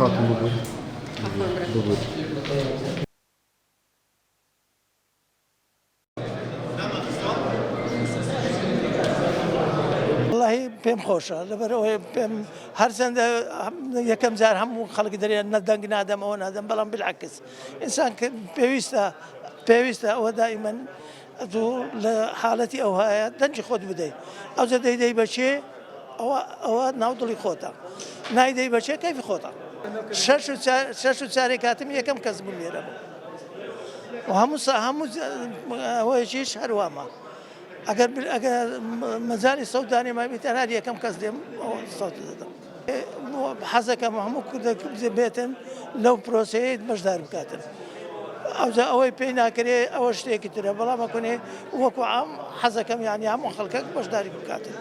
خاتم ببوویت عفوا برا ببوویت. والله پێم خۆشە لەبەرەوەی پێم هەرچەندە یەکەم جار هەموو خەڵک دەرێن نەدەنگ نادەم ئەوە نادەم بەڵام بالعکس ئینسان پێویستە ئەوە دائیمەن دوو لە حاڵەتی ئەو هەیە دەنجی خۆت بدەیت ئەوجە دەی بەچێ ئەوە ناودڵی خۆتە نایدەی بەچێ کەیفی خۆتە شەش و چارێک کاتم یەکەم کەس بوو لێرە بوو هەموو ئەوەیەکیش هەروامە ئەگەر مەجای سەودانی مابی تەنها یەکەم کەس دێم سەوت دەدەم حەزەکەم هەموو بێتن لەو پرۆسەیە بەشدار بکاتن ئەوجا ئەوەی پێی ناکرێ ئەوە شتێکی ترە بەڵام ئەکۆنێ وەکو عام حەزەکەم یانی هەموو خەڵکە بەشداری بکاتن.